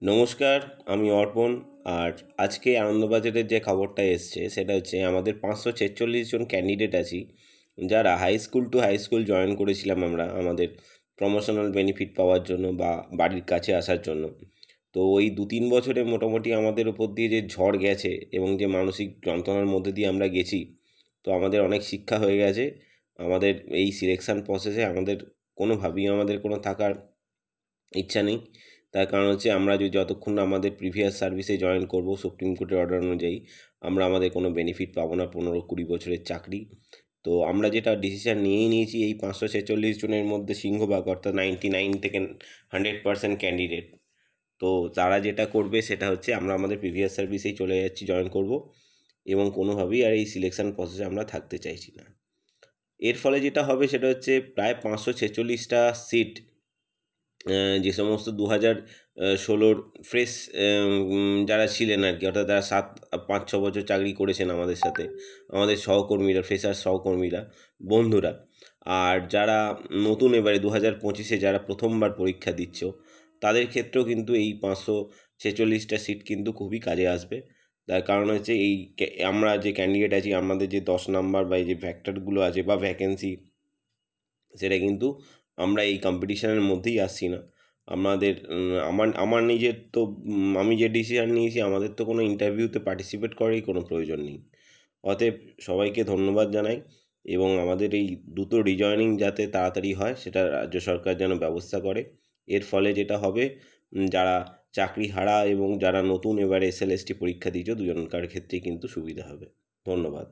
নমস্কার, আমি অর্পণ। আর আজকে আনন্দবাজারের যে খবরটা এসছে সেটা হচ্ছে আমাদের 546 জন ক্যান্ডিডেট আছি, যারা high school to high school join করেছিলাম আমরা আমাদের প্রমোশনাল বেনিফিট পাওয়ার জন্য বা বাড়ির কাছে আসার জন্য। তো ওই 2-3 বছরে মোটামুটি আমাদের উপর দিয়ে যে ঝড় গেছে এবং যে মানসিক যন্ত্রণার মধ্যে দিয়ে আমরা গেছি, তো আমাদের অনেক শিক্ষা হয়ে গেছে। আমাদের এই সিলেকশান প্রসেসে কোনোভাবেই আমাদের কোনো থাকার ইচ্ছা নেই। তার কারণ হচ্ছে আমরা যতক্ষণ না আমাদের প্রিভিয়াস সার্ভিসে জয়েন করব সুপ্রিম কোর্টের অর্ডার অনুযায়ী, আমরা আমাদের কোনো বেনিফিট পাবো না 15-20 বছরের চাকরি। তো আমরা যেটা ডিসিশান নিয়েই নিয়েছি, এই 546 জনের মধ্যে সিংহভাগ অর্থাৎ 99 থেকে 100% ক্যান্ডিডেট, তো তারা যেটা করবে সেটা হচ্ছে আমরা আমাদের প্রিভিয়াস সার্ভিসেই চলে যাচ্ছি, জয়েন করব এবং কোনোভাবেই আর এই সিলেকশান প্রসেসে আমরা থাকতে চাইছি না। এর ফলে যেটা হবে সেটা হচ্ছে প্রায় 546টা সিট, যে সমস্ত 2016-র ফ্রেশ যারা ছিলেন আর কি, অর্থাৎ যারা 5-6 বছর চাকরি করেছেন আমাদের সাথে, আমাদের সহকর্মীরা, ফ্রেশার সহকর্মীরা, বন্ধুরা, আর যারা নতুন এবারে 2025-এ যারা প্রথমবার পরীক্ষা দিচ্ছ, তাদের ক্ষেত্রেও কিন্তু এই 546টা সিট কিন্তু খুবই কাজে আসবে। তার কারণ হচ্ছে আমরা যে ক্যান্ডিডেট আছি, আমাদের যে 10 নাম্বার বা এই যে ফ্যাক্টরগুলো আছে বা ভ্যাকেন্সি, সেটা কিন্তু আমরা এই কম্পিটিশানের মধ্যেই আসছি না। আমাদের আমার আমার নিজের তো আমি যে ডিসিশান নিয়েছি, আমাদের তো কোনো ইন্টারভিউতে পার্টিসিপেট করারই কোনো প্রয়োজন নেই। অতএব সবাইকে ধন্যবাদ জানাই এবং আমাদের এই দ্রুত রিজয়েনিং যাতে তাড়াতাড়ি হয় সেটা রাজ্য সরকার যেন ব্যবস্থা করে। এর ফলে যেটা হবে, যারা চাকরিহারা এবং যারা নতুন এবার SLST পরীক্ষা দিয়েছ, দুজনকার ক্ষেত্রেই কিন্তু সুবিধা হবে। ধন্যবাদ।